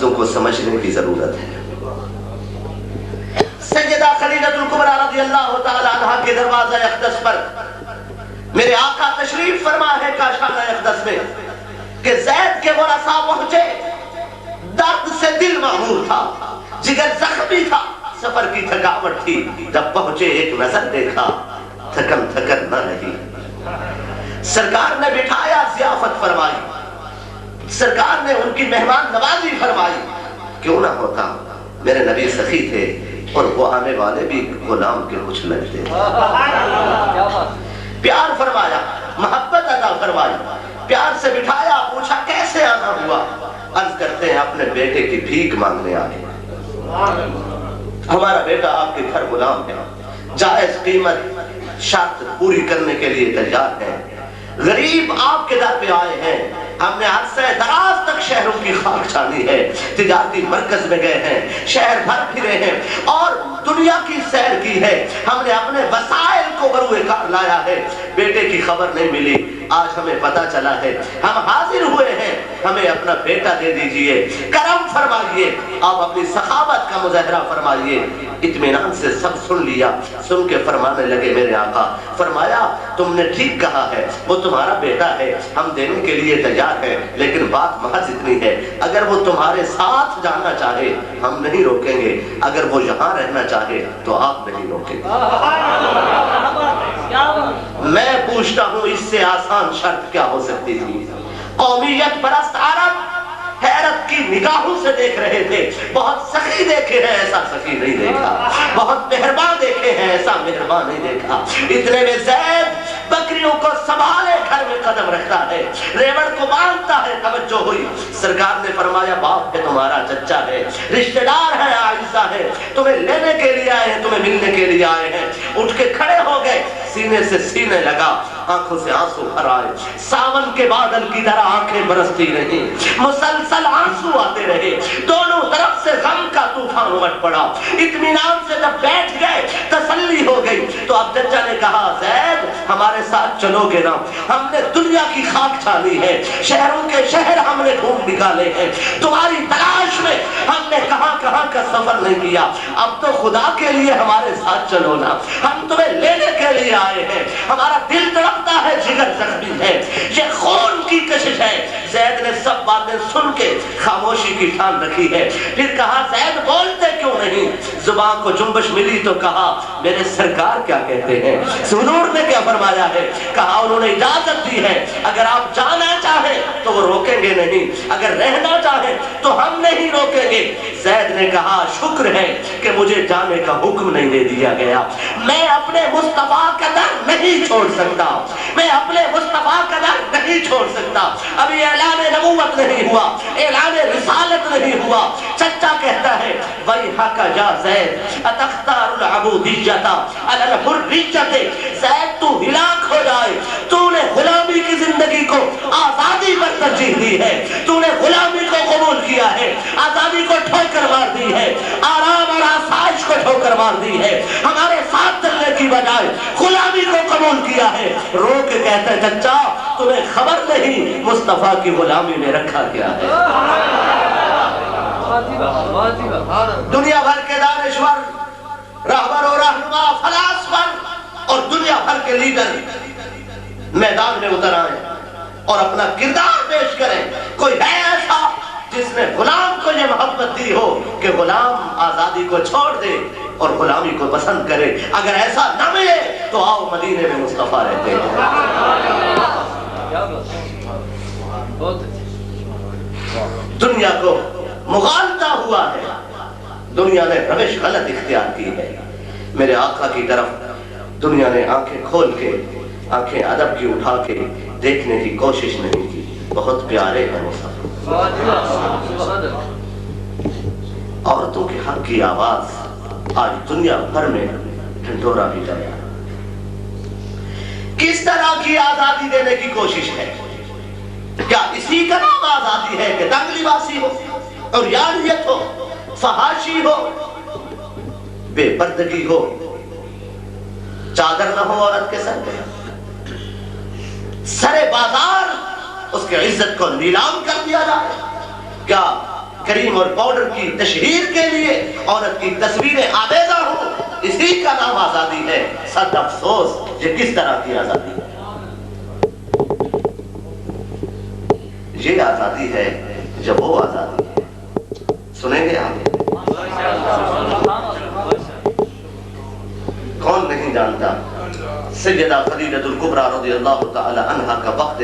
لفظوں کو سمجھنے کی ضرورت ہے۔ سیدہ خدیجہ الکبریٰ رضی اللہ تعالی عنہا کے دروازہ اقدس پر میرے آقا تشریف فرما ہے کاشانہ اقدس میں کہ زید کے ورثاء پہنچے، درد سے دل معمور تھا، جگر زخمی تھا، سفر کی تھکاوٹ تھی، جب پہنچے ایک نظر دیکھا، تھکن نہ رہی۔ سرکار نے بٹھایا، ضیافت فرمائی، سرکار نے ان کی مہمان نوازی فرمائی۔ کیوں نہ ہوتا، میرے نبی سخی تھے اور وہ آنے والے بھی غلام کے کچھ لگتے، پیار فرمایا، محبت ادا فرمائی، پیار سے بٹھایا، پوچھا کیسے آنا ہوا؟ عرض کرتے ہیں اپنے بیٹے کی بھیک مانگنے آئے، ہمارا بیٹا آپ کے گھر غلام ہے، جائز قیمت شرط پوری کرنے کے لیے تیار ہے، غریب آپ کے در پہ آئے ہیں، ہم نے عرصہ دراز تک شہروں کی خاک چھانی ہے، تجارتی مرکز میں گئے ہیں، شہر بھر پھرے ہیں اور دنیا کی سیر کی ہے، ہم نے اپنے وسائل کو بروئے کار لایا ہے، بیٹے کی خبر نہیں ملی، آج ہمیں پتہ چلا ہے، ہم حاضر ہوئے ہیں، ہمیں اپنا بیٹا دے دیجئے، کرم فرمائیے، آپ اپنی سخاوت کا مظاہرہ فرمائیے۔ اطمینان سے سب سن لیا، سن کے فرمانے لگے میرے آقا، فرمایا تم نے ٹھیک کہا ہے، وہ تمہارا بیٹا ہے، ہم دینے کے لیے تیار ہیں، لیکن بات محض اتنی ہے، اگر وہ تمہارے ساتھ جانا چاہے ہم نہیں روکیں گے، اگر وہ یہاں رہنا چاہے تو آپ نہیں روکیں گے۔ میں پوچھتا ہوں اس سے آسان شرط کیا ہو سکتی تھی؟ قومیت پرست عرب حیرت کی نگاہوں سے دیکھ رہے تھے، بہت سخی دیکھے ہیں ایسا سخی نہیں دیکھا، بہت مہربان دیکھے ہیں ایسا مہربان نہیں دیکھا۔ اتنے میں زید بکریوں کو سنبھالے گھر میں قدم رکھتا ہے، ریوڑ کو باندھتا ہے، توجہ ہوئی، سرکار نے فرمایا باپ ہے تمہارا، چچا ہے، رشتہ دار ہے، عائشہ ہے، تمہیں لینے کے لیے آئے ہیں، تمہیں ملنے کے لیے آئے ہیں۔ اٹھ کے کھڑے ہو گئے، سینے سے سینے لگا، آنکھوں سے آنسو بھر آئے، ساون کے بادل کی طرح آنکھیں برستی رہی، مسلسل آنسو آتے رہے، دونوں طرف سے غم کا طوفان امٹ پڑا۔ اطمینان سے جب بیٹھ گئے، تسلی ہو گئی، تو اب چچا نے کہا زید ہمارے ساتھ چلو گے نا؟ ہم نے دنیا کی خاک چھانی ہے، شہروں کے شہر ہم نے ڈھونڈ نکالے ہیں، تمہاری تلاش میں ہم نے کہاں کہاں کا سفر نہیں کیا، اب تو خدا کے لیے ہمارے ساتھ چلو نا، ہم تمہیں لینے کے لیے آئے ہیں، ہمارا دل تڑپتا ہے، جگر زخمی ہے، یہ خون کی کشش ہے۔ زید نے سب باتیں سن کے خاموشی کی ٹھان رکھی ہے، پھر کہا زید بولتے کیوں نہیں؟ زبان کو جنبش ملی تو کہا میرے سرکار کیا کہتے ہیں، حضور نے کیا فرمایا ہے؟ کہا انہوں نے اجازت دی ہے، اگر آپ جانا چاہیں تو وہ روکیں گے نہیں، اگر رہنا چاہیں تو ہم نہیں روکیں گے۔ زید نے کہا شکر ہے کہ مجھے جانے کا حکم نہیں دے دیا گیا، میں اپنے مصطفیٰ کا در نہیں چھوڑ سکتا، میں اپنے مصطفیٰ کا در نہیں چھوڑ سکتا۔ ابھی اعلان نبوت نہیں ہوا، اعلان رسالت نہیں ہوا، چچا کہتا ہے وَيْحَكَ يَا زید أَتَخْتَارُ الْعَبُودِيَّةَ عَلَى الْحُرِّيَّةِ، زید تو ہلاک ہو جائے، تو نے غلامی کی زندگی کو آزادی پر ترجیح دی ہے، تو نے غلامی کو قبول کیا ہے، آزادی کو ٹھوکر مار دی ہے، آرام اور آسائش کو ٹھوکر مار دی ہے، ہمارے ساتھ چلنے کی بجائے غلامی کو قبول کیا ہے۔ رو کے کہتا ہے چچا تمہیں خبر نہیں مصطفیٰ کی غلامی میں رکھا کیا ہے۔ دنیا بھر کے دانشور، رہبر و رہنما، فلاسفہ اور دنیا بھر کے لیڈر میدان میں اتر آئیں اور اپنا کردار پیش کریں۔ کوئی ہے ایسا جس نے غلام کو یہ محبت دی ہو کہ غلام آزادی کو چھوڑ دے اور غلامی کو پسند کرے؟ اگر ایسا نہ ملے تو آؤ مدینے میں مصطفیٰ رہتے ہیں۔ دنیا کو مغالطہ ہوا ہے، دنیا نے روش غلط اختیار کی ہے، میرے آقا کی طرف دنیا نے آنکھیں کھول کے، آنکھیں ادب کی اٹھا کے دیکھنے کی کوشش نہیں کی۔ بہت پیارے ہیں مصطفیٰ، عورتوں کے حق کی آواز آج دنیا بھر میں ڈھنڈورا بھی جایا۔ کس طرح کی آزادی دینے کی کوشش ہے؟ کیا اسی کا نام آزادی ہے کہ دنگ لباسی ہو اور یاریت ہو، فحاشی ہو، بے پردگی ہو، چادر نہ ہو عورت کے سر پہ، سرے بازار اس کے عزت کو نیلام کر دیا جائے؟ کیا کریم اور پاؤڈر کی تشہیر کے لیے عورت کی تصویریں آویزہ ہوں، اسی کا نام آزادی ہے۔ صد افسوس یہ کس طرح کی آزادی ہے؟ یہ آزادی ہے جب وہ آزادی ہے، سنیں گے آگے۔ کون نہیں جانتا سیدہ خدیجہ الکبریٰ رضی اللہ تعالی عنہا کا وقت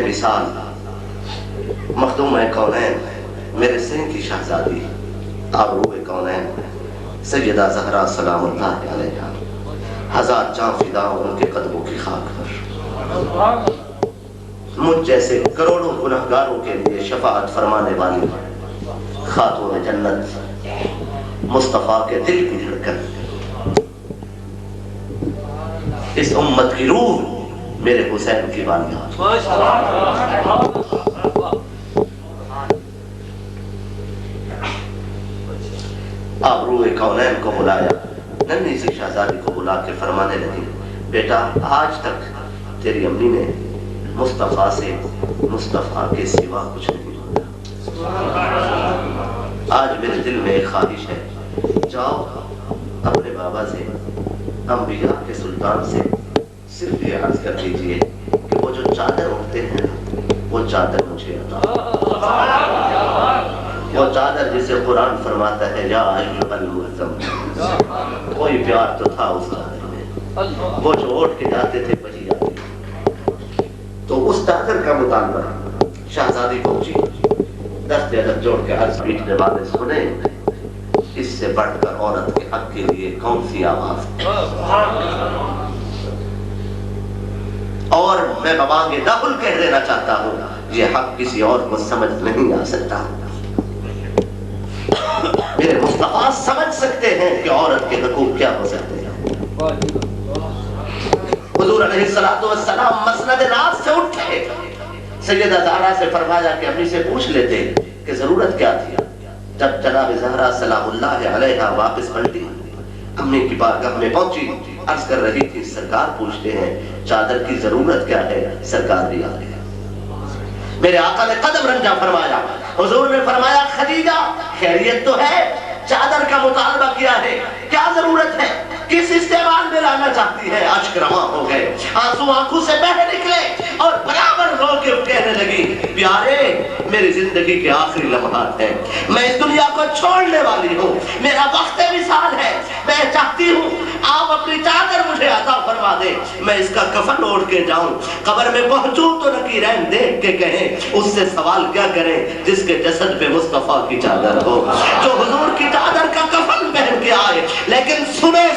وصال، مخدوم کونین، میرے سین کی شہزادی، آبروئے کونین، سیدہ زہرا سلام اللہ علیہا، ہزار جاں فدا ان کے قدموں کی خاک پر، مجھ جیسے کروڑوں گنہگاروں کے لیے شفاعت فرمانے والی خاتون جنت، مصطفیٰ کے دل کی دھڑکن، اس امت کی روح میرے حسین کی والدہ، آبروئے کونین کو بلایا، ننھی سی شہزادی کو بلا کے فرمانے لگی، بیٹا آج تک تیری امی نے مصطفیٰ سے مصطفیٰ کے سوا کچھ نہیں مانگا، آج میرے دل میں ایک خواہش ہے، جاؤ اپنے بابا سے، انبیاء کے سلطان سے صرف یہ عرض کر دیجئے کہ وہ جو چادر اٹھتے ہیں وہ چادر مجھے عطا، وہ چادر جسے قرآن فرماتا ہے یا ایھا المزمل، کوئی پیار تو تھا اس چادر میں، وہ جو اٹھ کے جاتے تھے وہی آتے تھے، تو اس چادر کا مطالبہ شہزادی پہنچی، دست ادب جوڑ کے عرض بیٹھنے والے سنیں، اس سے بڑھ کر عورت کے حق کے لیے کون سی آواز ہے؟ اور میں بمانگے دخل کہہ دینا چاہتا ہوں، یہ حق کسی اور کو سمجھ نہیں آ سکتا، میرے مصطفیٰ سمجھ سکتے ہیں کہ عورت کے حقوق کیا ہو سکتے ہیں۔ حضور علیہ السلام مسند ناز سے اٹھے، سیدہ زہرا سے فرمایا کہ امی سے پوچھ لیتے کہ ضرورت کیا تھی۔ جب جناب زہرا سلام اللہ علیہا واپس پلٹی، امی کی بارگاہ میں پہنچی، عرض کر رہی تھی سرکار پوچھتے ہیں چادر کی ضرورت کیا ہے، سرکار بھی آ گئے۔ میرے آقا نے قدم رنجا فرمایا، حضور نے فرمایا خدیجہ خیریت تو ہے، چادر کا مطالبہ کیا ہے، کیا ضرورت ہے، کس استعمال میں لانا چاہتی ہے؟ اشک رواں ہو گئے، آنسو آنکھوں سے بہہ نکلے اور برابر رو کے کہنے لگی پیارے میری زندگی کے آخری لمحات ہیں، میں اس دنیا کو چھوڑنے والی ہوں، میرا وقت وصال ہے، میں چاہتی ہوں آپ اپنی چادر مجھے عطا فرما دیں، میں اس کا کفن اوڑھ کے جاؤں، قبر میں پہنچوں تو نکیرین دیکھ کے کہیں اس سے سوال کیا کریں جس کے جسد پہ مصطفیٰ کی چادر ہو، جو حضور کی چادر کا کفن پہن کے آئے۔ لیکن سنو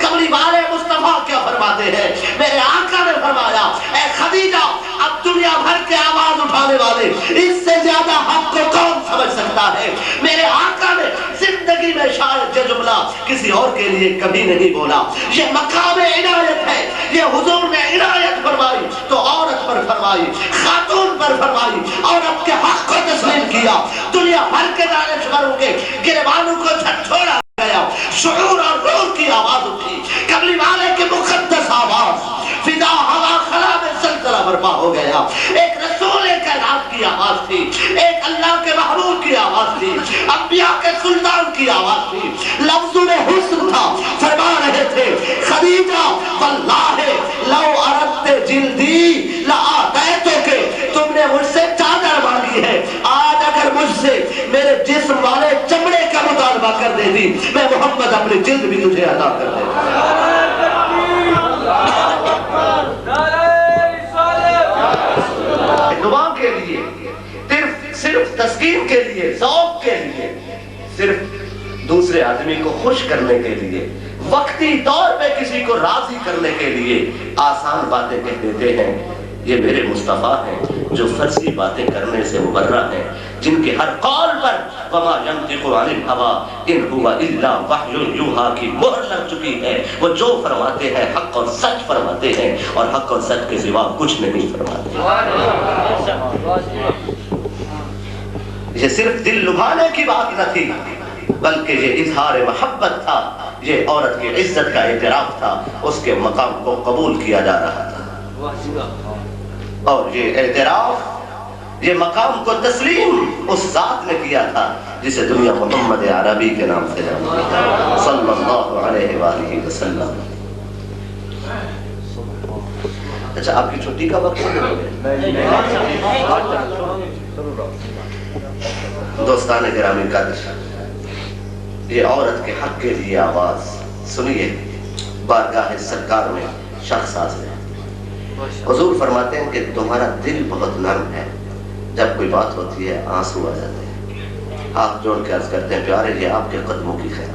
کملی والے مصطفیٰ کیا فرماتے ہیں؟ میرے آقا نے فرمایا اے خدیجہ اب دنیا بھر کے آواز اٹھانے والے اس سے زیادہ حق کو کون سمجھ سکتا ہے؟ میرے آقا نے زندگی میں شاید یہ جملہ کسی اور کے لیے کبھی نہیں بولا، یہ مقام عنایت ہے، یہ حضور نے عنایت فرمائی تو عورت پر فرمائی، خاتون پر فرمائی، عورت کے حق کو تسلیم کیا، دنیا بھر کے دانشوروں کے گریبانوں کو جھنجھوڑا گیا، شعور اور روح کی آواز اٹھی، کملی والے کی مقدس آواز، فضا ہوا خلا میں سلسلہ برپا ہو گیا، ایک رسول کائنات کی آواز تھی، ایک اللہ کے محبوب کی آواز تھی، انبیاء کے سلطان کی آواز تھی، لفظوں میں حسن تھا، فرما رہے تھے خدیجہ واللہ لو اردت جلدی لآتیتک، تم نے مجھ سے چادر مانگی ہے، آج اگر مجھ سے میرے جسم والے چمڑے کا مطالبہ کر دیتی میں محمد اپنی جلد بھی تجھے عطا کر دیتا۔ دعا کے لیے، صرف تسکین کے لیے، ذوق کے لیے، صرف دوسرے آدمی کو خوش کرنے کے لیے، وقتی طور پہ کسی کو راضی کرنے کے لیے آسان باتیں کہہ دیتے ہیں۔ یہ میرے مصطفیٰ ہیں جو فرضی باتیں کرنے سے مبرہ ہیں، جن کے ہر قول پر وما ينطق عن الهوى ان هو الا وحی یوحی کی مہر لگ چکی ہے، وہ جو فرماتے ہیں حق اور سچ فرماتے ہیں اور حق اور سچ کے سوا کچھ نہیں فرماتے۔ یہ صرف دل لبھانے کی بات نہ تھی بلکہ یہ اظہار محبت تھا، یہ عورت کی عزت کا اعتراف تھا، اس کے مقام کو قبول کیا جا رہا تھا، اور یہ اعتراف یہ مقام کو تسلیم اس ذات نے کیا تھا جسے دنیا محمد عربی کے نام سے جانتی ہے صلی اللہ علیہ وآلہ وسلم۔ اچھا آپ کی چھٹی کا وقت ہو گیا؟ دوستان گرامی قدر، یہ عورت کے حق کے لیے آواز سنیے، بارگاہ سرکار میں شخص حاضر ہے۔ حضور فرماتے ہیں کہ تمہارا دل بہت نرم ہے، جب کوئی بات ہوتی ہے آنسو آ جاتے ہیں، ہاتھ جوڑ کے عرض کرتے ہیں پیارے یہ آپ کے قدموں کی خیر۔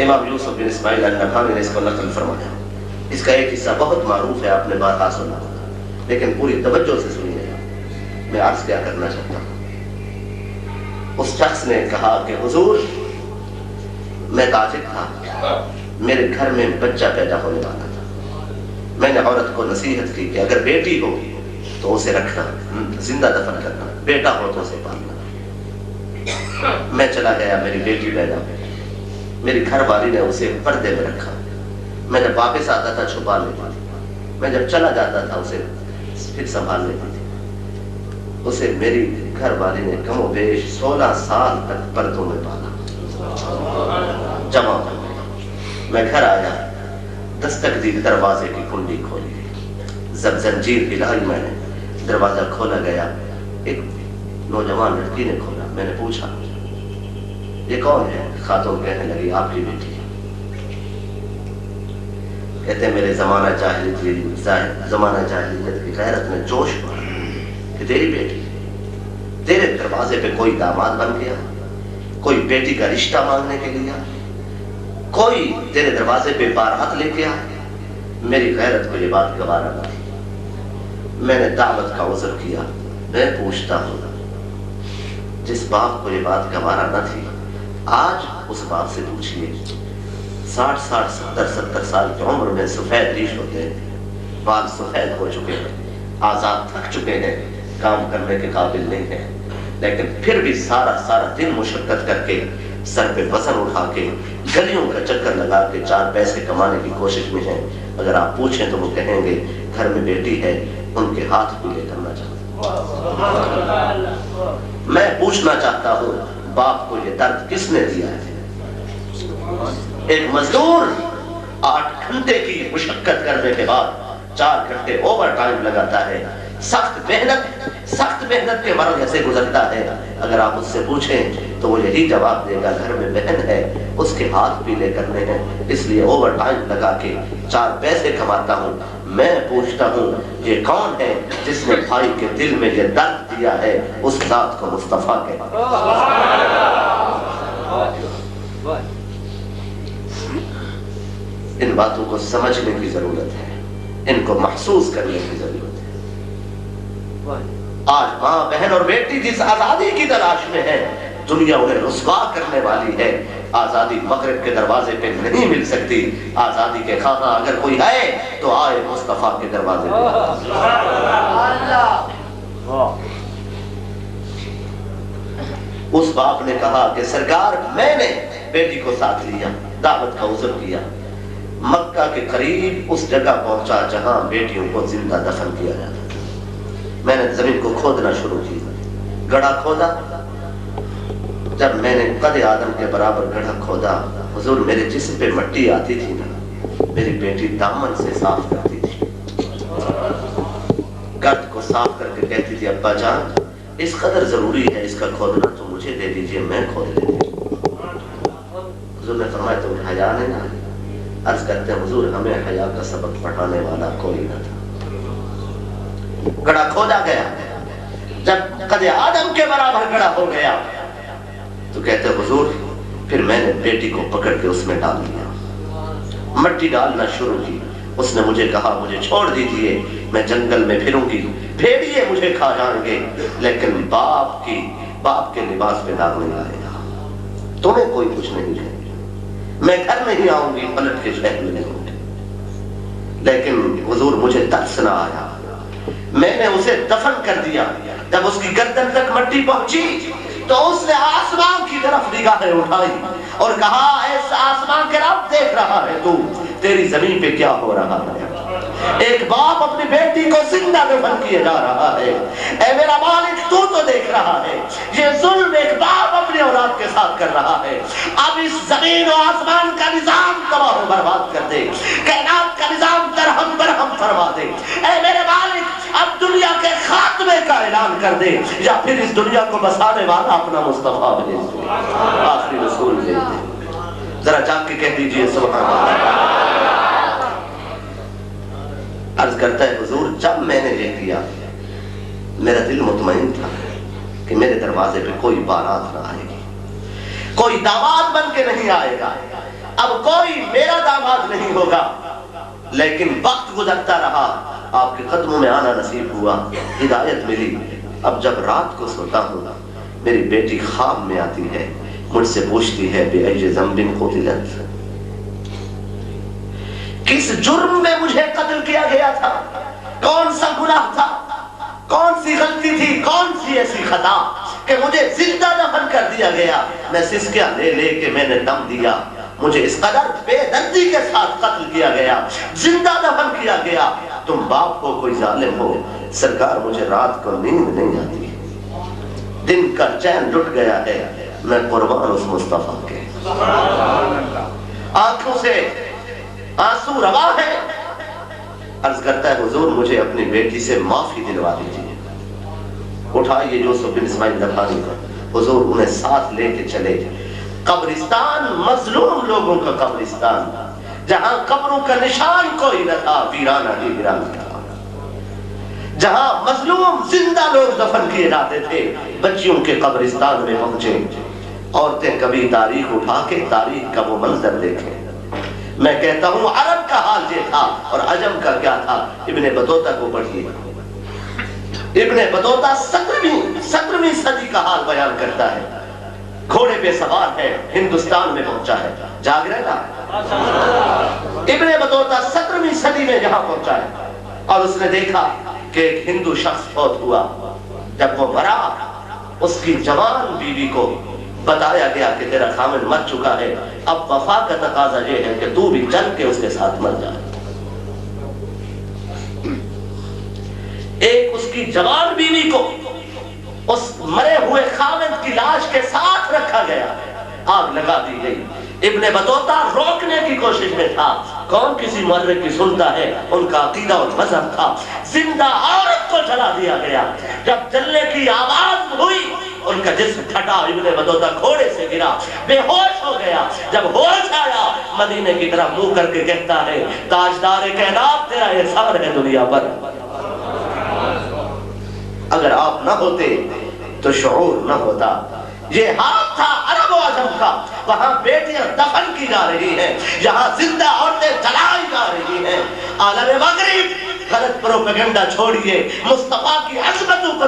امام یوسف بن اسماعیل النخعی نے اس کو نقل فرمایا۔ اس کا ایک حصہ بہت معروف ہے، آپ نے بارہا سنا ہوگا، لیکن پوری توجہ سے سنیے گا۔ میں عرض کیا کرنا چاہتا ہوں، اس شخص نے کہا کہ حضور میں تاجر تھا، میرے گھر میں بچہ پیدا ہونے والا تھا، میں نے عورت کو نصیحت کی کہ اگر بیٹی ہو تو اسے رکھنا، زندہ دفن کرنا، بیٹا ہو تو اسے پالنا۔ میں چلا گیا، میری بیٹی پیدا ہوئی، میری گھر والی نے اسے پردے میں رکھا، میں جب واپس آتا تھا چھپا لیتی تھی، میں جب چلا جاتا تھا اسے پھر سنبھال لیتی تھی۔ اسے میری گھر والی نے کم و بیش 16 سال تک پردوں میں پالا، جمع ہو گئی۔ میں گھر آیا، دستک دی، دروازے کی کنڈی کھولی، جب زنجیر ہلائی میں نے، دروازہ کھولا گیا، ایک نوجوان لڑکی نے کھولا۔ میں نے پوچھا یہ کون ہے؟ خاتون کہنے لگی آپ کی بیٹی ہے۔ کہتے ہیں میرے زمانہ جاہلیت کی غیرت میں جوش پڑا کہ تیری بیٹی، تیرے دروازے پہ کوئی داماد بن گیا، کوئی بیٹی کا رشتہ مانگنے کے لیے، کوئی تیرے دروازے پہ بارات لے کے آیا۔ میری غیرت کو یہ بات گوارا نہ تھی، میں نے دعوت کا عذر کیا۔ میں پوچھتا ہوں جس باپ کو یہ بات گوارا نہ تھی، آج اس باپ سے پوچھئے 60 70 سال کی عمر میں سفید ریش ہوتے ہیں، بال سفید ہو چکے ہیں، آزاد تھک چکے ہیں، کام کرنے کے قابل نہیں ہیں، لیکن پھر بھی سارا دن مشقت کر کے سر پہ وزن اٹھا کے گلیوں کا چکر لگا کے 4 پیسے کمانے کی کوشش میں ہیں۔ اگر آپ پوچھیں تو وہ کہیں گے گھر میں بیٹی ہے، ان کے ہاتھ پیلے کرنا چاہتا ہوں۔ میں پوچھنا چاہتا ہوں باپ کو یہ درد کس نے دیا ہے؟ ایک مزدور 8 گھنٹے کی مشقت کرنے کے بعد 4 گھنٹے اوور ٹائم لگاتا ہے، سخت محنت کے مرحلے سے گزرتا ہے۔ اگر آپ اس سے پوچھیں تو وہ یہی جواب دے گا گھر میں بہن ہے، اس کے ہاتھ پیلے کرنے ہیں، اس لیے اوور ٹائم لگا کے 4 پیسے کماتا ہوں۔ میں پوچھتا ہوں یہ کون ہے جس نے بھائی کے دل میں یہ درد دیا ہے؟ اس ذات کو مصطفیٰ کہتے ہیں۔ ان باتوں کو سمجھنے کی ضرورت ہے، ان کو محسوس کرنے کی ضرورت ہے۔ آج ماں، بہن اور بیٹی جس آزادی کی تلاش میں ہے، دنیا انہیں رسوا کرنے والی ہے۔ آزادی مغرب کے دروازے پہ نہیں مل سکتی، آزادی کے خواہاں اگر کوئی ہے تو آئے مصطفیٰ کے دروازے پہ۔ اس باپ نے کہا کہ سرکار میں نے بیٹی کو ساتھ لیا، دعوت کا عذر کیا، مکہ کے قریب اس جگہ پہنچا جہاں بیٹیوں کو زندہ دفن کیا جاتا تھا۔ میں نے زمین کو کھودنا شروع کیا، گڑھا کھودا۔ جب میں نے قد آدم کے برابر گڑھا کھودا، حضور میرے جسم پہ مٹی آتی تھی نا، میری بیٹی دامن سے صاف کرتی تھی، گرد کو صاف کر کے کہتی تھی ابا جان اس قدر ضروری ہے اس کا کھودنا تو مجھے دے دیجئے، میں کھود لیتی ہوں۔ حضور نے فرمایا تمہیں حیا نہیں نا؟ عرض کرتے ہیں حضور ہمیں حیا کا سبق پڑھانے والا کوئی نہ تھا۔ گڑھا کھودا گیا، جب قد آدم کے برابر گڑھا ہو گیا تو کہتے ہیں حضور پھر میں نے بیٹی کو پکڑ کے اس میں ڈال دیا، مٹی ڈالنا شروع کی۔ اس نے مجھے کہا مجھے چھوڑ دیجئے، میں جنگل میں پھروں گی، بھیڑیے مجھے کھا جائیں گے، لیکن باپ کے لباس پہ داغ نہیں آئے گا، تمہیں کوئی کچھ نہیں ہے، میں گھر نہیں آؤں گی، پلٹ کے شہر میں نہیں ہوں گی۔ لیکن حضور مجھے ترس نہ آیا، میں نے اسے دفن کر دیا۔ جب اس کی گردن تک مٹی پہنچی تو اس نے آسمان کی طرف نگاہیں اٹھائی اور کہا اے آسمان کے رب دیکھ رہا ہے تو تیری زمین پہ کیا ہو رہا ہے؟ ایک باپ اپنی بیٹی کو زندہ دفن کیے جا رہا ہے. اے میرا مالک تو دیکھ رہا ہے یہ ظلم ایک باپ اپنی اولاد کے ساتھ کر رہا ہے. اب اس زمین و آسمان کا نظام تباہ و برباد کر دے, کائنات کا نظام درہم برہم فرما دے. اے میرے مالک اب دنیا کے خاتمے کا اعلان کر دے, یا پھر اس دنیا کو بسانے والا اپنا مصطفیٰ بھیج دے, آخری رسول بھیج دے. ذرا جاگ کے کہہ دیجئے سبحان اللہ. عرض کرتا ہے حضور جب میں نے یہ کیا میرا دل مطمئن تھا کہ میرے دروازے پہ کوئی بارات نہ آئے گی, کوئی داماد بن کے نہیں آئے گا, اب کوئی میرا داماد نہیں ہوگا. لیکن وقت گزرتا رہا, آپ کے قدموں میں آنا نصیب ہوا, ہدایت ملی. اب جب رات کو سوتا ہوں میری بیٹی خواب میں آتی ہے, مجھ سے پوچھتی ہے بِأَيِّ ذَنْبٍ قُتِلَتْ, کس جرم میں مجھے قتل کیا گیا تھا, کون سا گناہ تھا, کون سی غلطی تھی, کون سی ایسی خطا کہ مجھے زندہ دفن کر دیا گیا. میں سسکیاں لے لے کے میں نے دم دیا, مجھے اس قدر بے دردی کے ساتھ قتل کیا گیا, زندہ دفن کیا گیا. تم باپ ہو کوئی ظالم ہو. سرکار مجھے رات کو نیند نہیں آتی, دن کا چین لٹ گیا ہے, میں قربان اس مصطفیٰ کے. آنکھوں سے آنسو روا ہے. عرض کرتا ہے حضور مجھے اپنی بیٹی سے معافی دلوا دیجیے. اٹھائیے یوسف بن اسماعیل دبانی کو, حضور انہیں ساتھ لے کے چلے. قبرستان مظلوم لوگوں کا قبرستان, جہاں قبروں کا نشان کوئی نہ تھا, ویرانہ ہی ویرانہ تھا. جہاں مظلوم زندہ لوگ دفن کیے جاتے تھے, بچیوں کے قبرستان میں پہنچے. عورتیں کبھی تاریخ اٹھا کے تاریخ کا وہ منظر دیکھیں. میں کہتا ہوں عرب کا حال یہ تھا اور عجم کا کیا تھا. ابن بطوطہ کو پڑھیے, ابن بطوطہ 17ویں صدی کا حال بیان کرتا ہے. گھوڑے پہ سوار ہے, ہندوستان میں پہنچا ہے, جاگ رہے نا. ابن بطوطہ 17ویں صدی میں یہاں پہنچا ہے اور اس نے دیکھا کہ ایک ہندو شخص فوت ہوا. جب وہ مرا اس کی جوان بیوی کو بتایا گیا کہ تیرا خامن مر چکا ہے, اب وفا کا تقاضا یہ ہے کہ تو بھی چل کے اس کے ساتھ مر جائے. ایک اس کی جوان بیوی کو اس مرے ہوئے خامن کی لاش کے ساتھ رکھا گیا, آگ لگا دی گئی. ابن بطوطہ روکنے کی کوشش میں تھا, کون کسی مرنے کی سنتا ہے, ان کا عقیدہ اور مذہب تھا. زندہ عورت کو جلا دیا گیا. جب جلنے کی آواز ہوئی ان کا جسم پھٹا, ابن بطوطہ گھوڑے سے گرا, بے ہوش ہو گیا. جب ہوش آیا مدینے کی طرف منہ کر کے کہتا ہے تاجدار کائنات تیرا احسان ہے دنیا پر, اگر آپ نہ ہوتے تو شعور نہ ہوتا. یہ حال تھا عرب و عجم کا. وہاں بیٹیاں دفن کی جا رہی ہیں, یہاں زندہ عورتیں جلائی جا رہی ہیں. عالم مغرب غلط پروپیگنڈا چھوڑیے, مصطفیٰ کی عظمتوں کو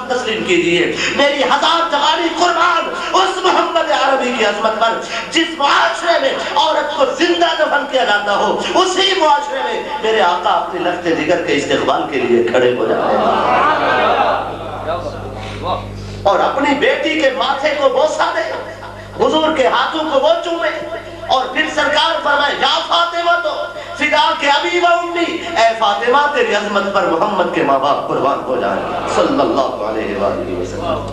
تسلیم کیجیے. میری 1000 جوانی قربان اس محمد عربی کی عظمت پر. جس معاشرے میں عورت کو زندہ دفن کیا جاتا ہو, اسی معاشرے میں میرے آقا اپنے لخت جگر کے استقبال کے لیے کھڑے ہو جاتے ہیں اور اپنی بیٹی کے ماتھے کو بوسہ دے, حضور کے ہاتھوں کو وہ چومے, اور پھر سرکار فرمائے یا فاطمہ تو فدا کے ابی و امی, اے فاطمہ تیری عظمت پر محمد کے ماں باپ قربان ہو جائیں صلی اللہ علیہ وآلہ وسلم.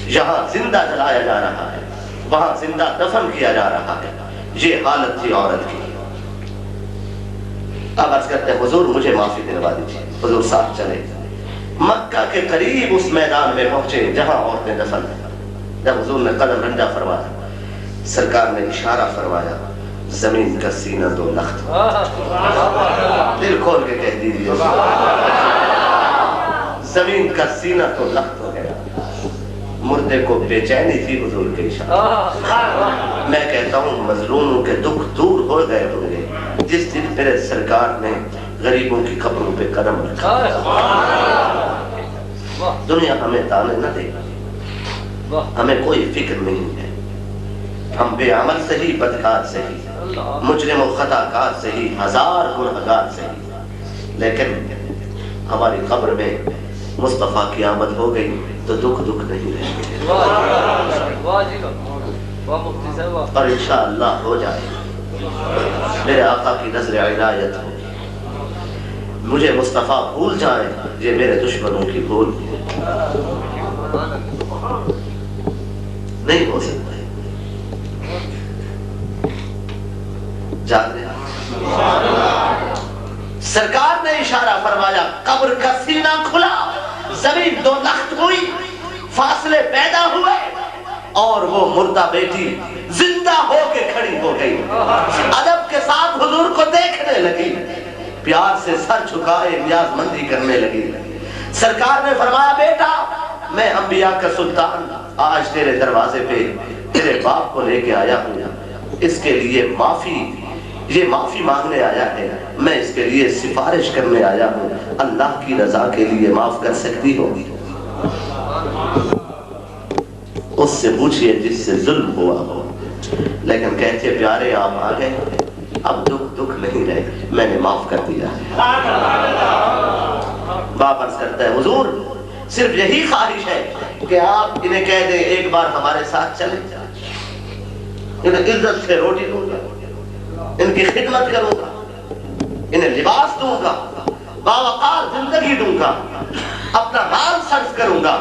یہاں زندہ جلایا جا رہا ہے, وہاں زندہ دفن کیا جا رہا ہے. یہ حالت تھی عورت کی. اب عرض کرتے ہیں حضور مجھے معافی دلوا دیجیے. حضور ساتھ چلے, مکہ کے قریب اس میدان میں پہنچے جہاں عورتیں دفن ہیں. جب حضور نے قدم رنجا فرمایا, سرکار نے اشارہ فرمایا زمین کا سینہ 2 لخت. دل کھول کے کہہ دیجیے زمین کا سینہ 2 لخت ہو گیا. مردے کو بے چینی تھی حضور کے اشارہ. میں کہتا ہوں مظلوموں کے دکھ دور ہو گئے ہوں گے جس دن میرے سرکار نے غریبوں کی قبروں پہ قدم رکھا. دنیا ہمیں تانے نہ دے, ہمیں کوئی فکر نہیں ہے. ہم بے عمل سے ہی, بدکار سے ہی, مجرم و خطا کار سے ہی, 1000 گنہگار سے ہی, لیکن ہماری قبر میں مصطفیٰ کی آمد ہو گئی تو دکھ نہیں رہے, اور انشاءاللہ ہو جائے. میرے آقا کی نظر عنایت ہو، مجھے مصطفیٰ بھول جائیں، یہ میرے دشمنوں کی بھول نہیں ہو سکتا ہے۔ جان رہے سرکار نے اشارہ فرمایا، قبر کا سینہ کھلا، زمین دو لخت ہوئی، فاصلے پیدا ہوئے، اور وہ مردہ بیٹی زندہ ہو کے کھڑی ہو گئی، ادب کے ساتھ حضور کو دیکھنے لگی، پیار سے سر جھکائے نیاز مندی کرنے لگی۔ سرکار نے فرمایا، بیٹا میں انبیاء کا سلطان آج تیرے دروازے پہ تیرے باپ کو لے کے آیا ہوں، اس کے لیے یہ معافی مانگنے آیا ہے، میں اس کے لیے سفارش کرنے آیا ہوں، اللہ کی رضا کے لیے معاف کر سکتی ہو؟ اس سے پوچھئے جس سے ظلم ہوا ہو، لیکن کہتے پیارے آپ آ گئے، اب دکھ نہیں رہے، میں نے معاف کر دیا۔ باپ عرض کرتا ہے، حضور صرف یہی خواہش ہے کہ آپ انہیں کہہ دیں ایک بار ہمارے ساتھ چلیں، انہیں عزت سے روٹی دوں گا، ان کی خدمت کروں گا، انہیں لباس دوں گا، باوقار زندگی دوں گا، اپنا مال صرف کروں گا،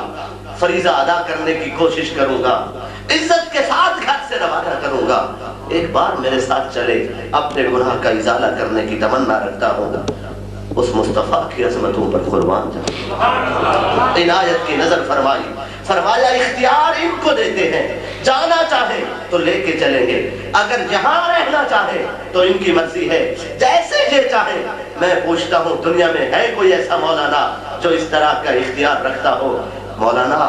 فریضہ ادا کرنے کی کوشش کروں گا، عزت کے ساتھ گھر سے روانہ کروں گا، ایک بار میرے ساتھ چلے، اپنے گناہ کا ازالہ کرنے کی تمنا رکھتا ہوں۔ اس مصطفیٰ کی عظمتوں پر قربان جاؤں۔ عنایت کی نظر فرمایا اختیار ان کو دیتے ہیں، جانا چاہے تو لے کے چلیں گے، اگر یہاں رہنا چاہے تو ان کی مرضی ہے، جیسے یہ چاہے۔ میں پوچھتا ہوں دنیا میں ہے کوئی ایسا مولانا جو اس طرح کا اختیار رکھتا ہو؟ مولانا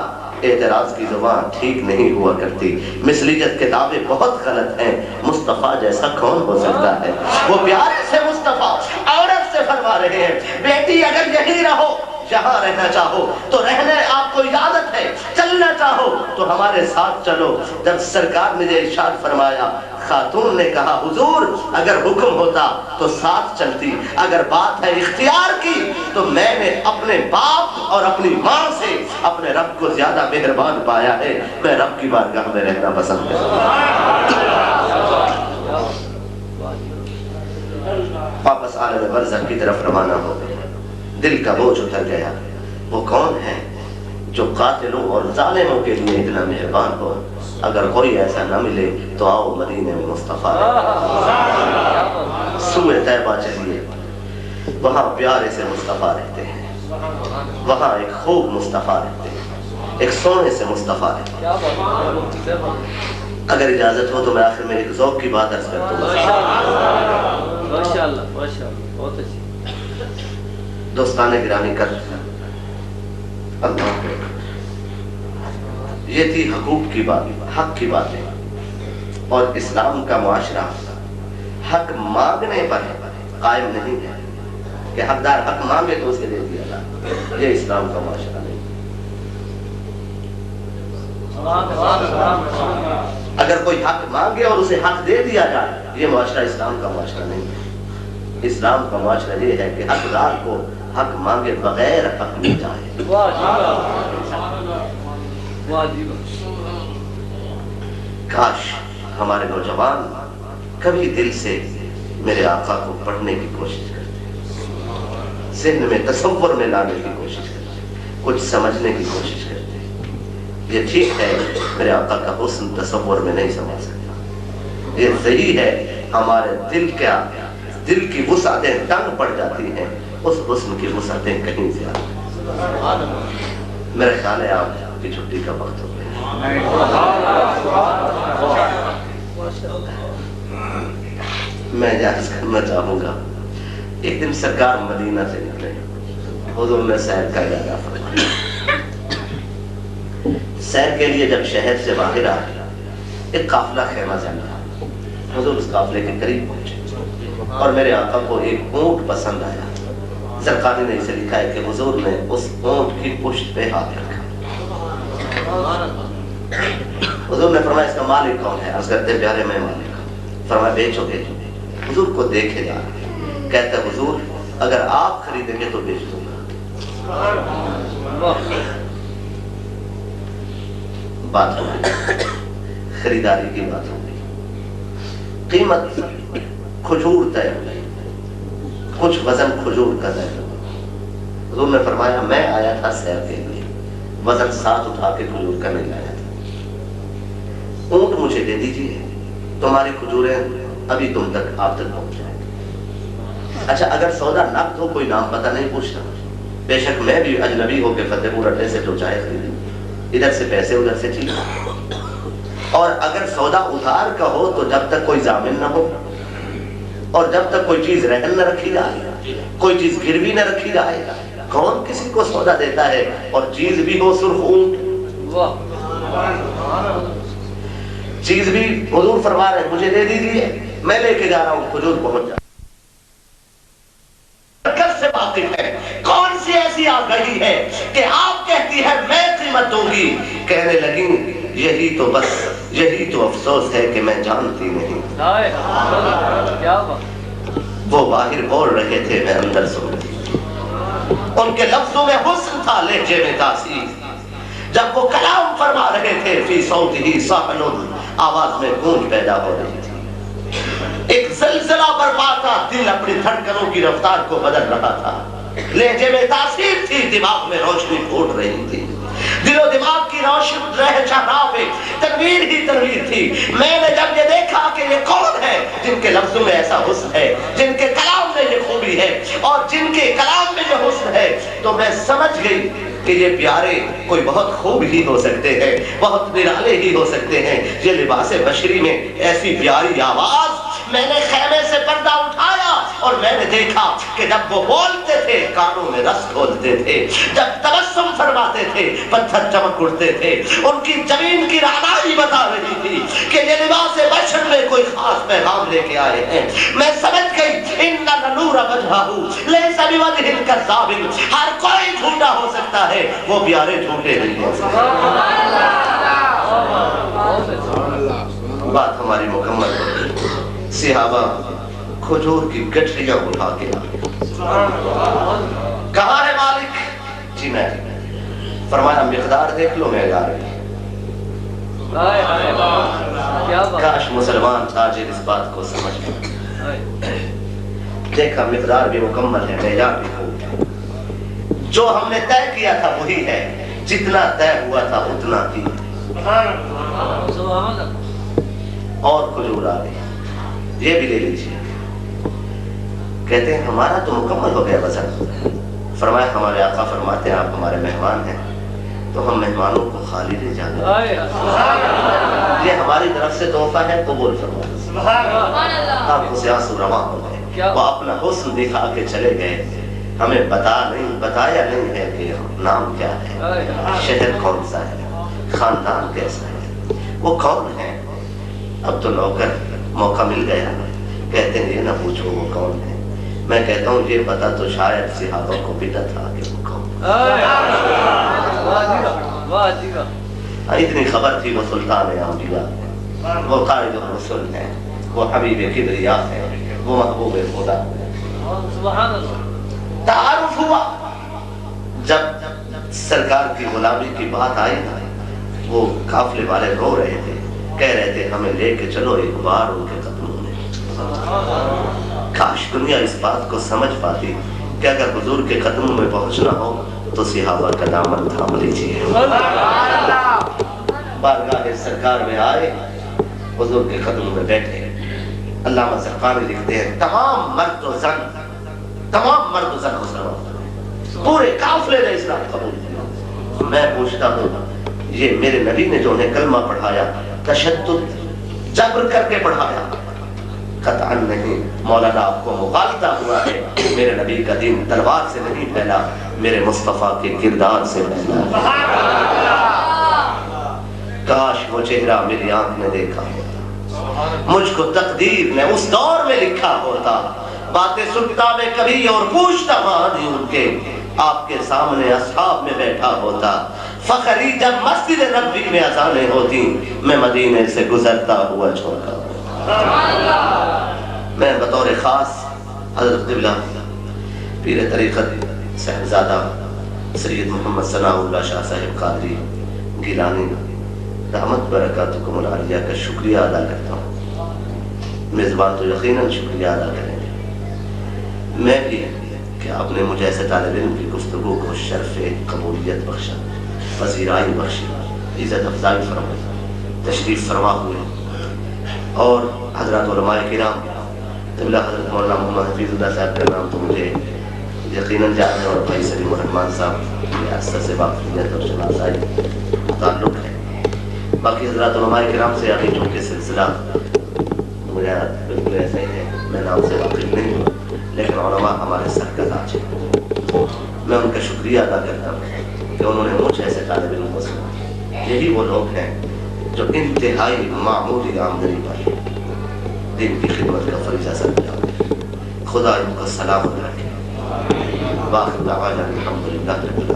اعتراض کی زبان ٹھیک نہیں ہوا کرتی، مثلیت کے دعوے بہت غلط ہیں، مصطفیٰ جیسا کون ہو سکتا ہے؟ وہ پیارے سے مصطفیٰ عورت سے فرما رہے ہیں، بیٹی اگر یہی رہو، یہاں رہنا چاہو تو رہنے آپ کو اجازت ہے، چلنا چاہو تو ہمارے ساتھ چلو۔ جب سرکار نے یہ ارشاد فرمایا، خاتون نے کہا، حضور اگر حکم ہوتا تو ساتھ چلتی، اگر بات ہے اختیار کی تو میں نے اپنے باپ اور اپنی ماں سے اپنے رب کو زیادہ مہربان پایا ہے، میں رب کی بارگاہ میں رہنا پسند کرتا ہوں۔ واپس عالم برزخ کی طرف روانہ ہو گئے، دل کا بوجھ اتر گیا۔ وہ کون ہے جو قاتلوں اور ظالموں کے لیے اتنا مہربان ہو؟ اگر کوئی ایسا نہ ملے تو آؤ مدینے میں مصطفیٰ سوئے طیبہ چلیے، وہاں پیارے سے مصطفیٰ رہتے ہیں، وہاں ایک خوب مصطفیٰ رہتے ہیں، ایک سونے سے مصطفیٰ رہتے ہیں۔ اگر اجازت ہو تو میں آخر میں ایک ذوق کی بات عرض کرتا ہوں۔ بہت اچھی دوستان گرامی کر اللہ، یہ تھی حقوق کی بات، حق کی باتیں، اور اسلام کا معاشرہ حق مانگنے پر قائم نہیں ہے کہ حقدار حق مانگے تو اسے دے دیا جائے، یہ اسلام کا معاشرہ نہیں۔ اگر کوئی حق مانگے اور اسے حق دے دیا جائے، یہ معاشرہ اسلام کا معاشرہ نہیں ہے۔ اسلام کا معاشرہ یہ ہے کہ حقدار کو حق مانگے بغیر حق مل جائے۔ کاش ہمارے نوجوان کبھی دل سے میرے آقا کو پڑھنے کی کوشش کرتے، ذہن میں تصور میں لانے کی کوشش کرتے، کچھ سمجھنے کی کوشش کرتے۔ یہ ٹھیک ہے میرے آقا کا حسن تصور میں نہیں سمجھ سکتا، یہ صحیح ہے ہمارے دل کی وسعتیں تنگ پڑ جاتی ہیں، اس حسن کی وسعتیں کہیں زیادہ۔ میرے خیال ہے آپ کی چھٹی کا وقت ہو گیا، میں اجازت کرنا چاہوں گا۔ ایک دن سرکار مدینہ سے نکلے، حضور نے سیر کا ارادہ فرمایا۔ سیر کے لیے جب شہر سے باہر آئے، ایک قافلہ خیمہ جانا، حضور اس قافلے کے قریب پہنچے اور میرے آقا کو ایک اونٹ پسند آیا۔ زرقانی نے اسے لکھا ہے کہ حضور نے اس اونٹ کی پشت پہ ہاتھ رکھا۔ حضور نے فرمایا اس کا مالک کون ہے؟ عرض کرتے پیارے میں مالک ہوں۔ فرمایا بیچو گے؟ حضور کو دیکھے جا رہے، کہتا حضور اگر آپ خریدیں گے تو بیچ دوں گا۔ بات ہو گئی، خریداری کی بات ہو گئی۔ قیمت کھجور طے ہوئی، کچھ وزن کھجور کا طے ہوا۔ حضور نے فرمایا میں آیا تھا سیر کے لیے، وزن ساتھ اٹھا کے کھجور کا نہیں لایا تھا، اونٹ مجھے دے دیجیے، تمہاری کھجوریں ابھی تم تک آپ تک پہنچ جائیں گے۔ اچھا اگر سودا نقد ہو کوئی نام پتہ نہیں پوچھنا، بے شک میں بھی اجنبی ہو کے فتح پور اڈے سے جو چائے خریدی، ادھر سے پیسے ادھر سے چیز، اور اگر سودا ادھار کا ہو تو جب تک کوئی ضامن نہ ہو اور جب تک کوئی چیز رہن نہ رکھی جائے، کوئی چیز گروی نہ رکھی جائے، کون کسی کو سودا دیتا ہے اور چیز بھی ہو سرخ اونٹ؟ چیز بھی حضور فرما رہے ہیں مجھے دے دیجیے، میں لے کے جا رہا ہوں، کھجور پہنچ جا۔ برکت سے واقف ہے، کون سی ایسی آ گئی ہے کہ آپ کہتی ہے میں قیمت دوں گی، کہنے لگی یہی تو بس یہی تو افسوس ہے کہ میں جانتی نہیں۔ وہ باہر بول رہے تھے میں اندر سن رہی تھی، ان کے لفظوں میں حسن تھا لہجے میں تاثیر، جب وہ کلام فرما رہے تھے فی صوتہ صحن، آواز میں گونج پیدا ہو رہی تھی، ایک زلزلہ برپا تھا، دل اپنی دھڑکنوں کی رفتار کو بدل رہا تھا، لہجے میں تاثیر تھی، دماغ میں روشنی پھوٹ رہی تھی، دل و دماغ کی روشن رہ چہرہ پہ تنویر ہی تنویر تھی۔ میں نے جب یہ دیکھا کہ یہ کون ہے جن کے لفظوں میں ایسا حسن ہے، جن کے کلام میں یہ خوبی ہے اور جن کے کلام میں یہ حسن ہے، تو میں سمجھ گئی کہ یہ پیارے کوئی بہت خوب ہی ہو سکتے ہیں، بہت نرالے ہی ہو سکتے ہیں۔ یہ لباس بشری میں ایسی پیاری آواز، میں نے خیمے سے پردہ اٹھایا اور میں نے دیکھا کہ جب وہ بولتے تھے کانوں میں رس کھولتے تھے، جب تبسم فرماتے تھے پتھر چمک اٹھتے تھے، ان کی زمین کی رعنائی بتا رہی تھی کہ یہ لباس بشر میں کوئی خاص پیغام لے کے آئے ہیں۔ میں سمجھ گئی ان نور وجہہ لیس بوجہ کذاب، ہر کوئی جھوٹا ہو سکتا ہے، وہ پیارے جھوٹے نہیں ہو سکتے۔ بات ہماری مکمل ہو گئی۔ صحابہ کھجور کی گٹھلیاں اٹھا کے کہاں ہے مالک؟ جی میں، فرمایا مقدار دیکھ لو میں جا رہی ہوں۔ کاش مسلمان تاجر اس بات کو سمجھ گئے۔ دیکھا مقدار بھی مکمل ہے، معیار بھی خوب ہے، جو ہم نے طے کیا تھا وہی ہے، جتنا طے ہوا تھا اتنا ہی، اور کھجور آ گئی، یہ بھی لے لیجیے۔ کہتے ہیں ہمارا تو مکمل ہو گیا وزن۔ فرمایا ہمارے آقا فرماتے ہیں آپ ہمارے مہمان ہیں تو ہم مہمانوں کو خالی لے جانے، یہ ہماری طرف سے تحفہ ہے، قبول فرمائیں۔ آپ سے آنسو رواں ہو گئے، وہ اپنا حسن دکھا کے چلے گئے، ہمیں بتایا نہیں ہے کہ نام کیا ہے، شہر کون سا ہے، خاندان کیسا ہے، وہ کون ہے۔ اب تو نوکر موقع مل گیا، کہتے ہیں یہ نہ پوچھو وہ کون ہے، میں کہتا ہوں یہ پتا تو شاید صحابہ کو پتا تھا کہ وہ کون ہے۔ اتنی خبر تھی وہ سلطان انبیاء، وہ قائد الرسل ہے، وہ حبیب کبریا ہے، وہ محبوب خدا ہے۔ تعارف ہوا، جب سرکار کی غلامی کی بات آئی نا، وہ قافلے والے رو رہے تھے، کہہ رہے تھے ہمیں لے کے چلو ایک بار ان کے قدموں میں۔ کاش دنیا اس بات کو سمجھ پاتی کہ اگر حضور کے قدموں میں پہنچنا ہو تو صحابہ کا دامن تھام لیجیے۔ بارگاہ سرکار میں آئے، حضور کے قدموں میں بیٹھے۔ علامہ زرقانی لکھتے ہیں تمام مرد و زن مسلمان، پورے قافلے نے اسلام قبول کیا۔ میں پوچھتا ہوں یہ میرے نبی نے جو انہیں کلمہ پڑھایا تشدد جبر کر کے پڑھایا؟ قطعاً نہیں۔ مولانا آپ کو مغالطہ ہوا ہے، میرے نبی کا دین تلوار سے نہیں پھیلا، میرے مصطفیٰ کے کردار سے پھیلا۔ کاش وہ چہرہ میری آنکھ نے دیکھا ہوتا، مجھ کو تقدیر نے اس دور میں لکھا ہوتا، باتیں سنتا میں کبھی اور پوچھتا معنی ان کے، آپ کے سامنے اصحاب میں بیٹھا ہوتا۔ فخری جب مسجد نبوی میں اذانیں ہوتی، میں مدینے سے گزرتا ہوا چھوڑتا۔ میں بطور خاص حضرت قبلہ پیر طریقت صاحبزادہ سید محمد ثناء اللہ شاہ صاحب قادری گیلانی دامت برکاتکم العالیہ کا شکریہ ادا کرتا ہوں۔ میزبان تو یقیناً شکریہ ادا کریں گے. میں بھی کہ آپ نے مجھے ایسے طالب علم کی گفتگو کو شرف قبولیت بخشا، پذیرائی بخشی، عزت افزائی فرمائی، تشریف فرما ہوئے. اور حضرات علماء کرام، قبلہ حضرت مولانا محمد حفیظ اللہ صاحب کا نام تو مجھے یقیناً جاتے ہیں، اور بھائی سلیم الرحمان صاحب یہ اثر سے واقفیت اور شناسائی تعلق ہے. باقی حضرات علماء کرام سے ابھی چونکہ سلسلہ مجھے بالکل ایسا ہی ہے، میں نام سے واقف نہیں ہوں، لیکن علماء ہمارے سر کا تاج ہے. میں ان کا شکریہ ادا کرتا ہوں کہ انہوں نے مجھ ایسے طالب علم کو سنا. یہی وہ لوگ ہیں جو انتہائی معمولی آمدنی پر دین کی خدمت کا فریضہ سر کیا. خدا ان کو سلامت رکھے. باقی دعوانا الحمدللہ رب العالمین.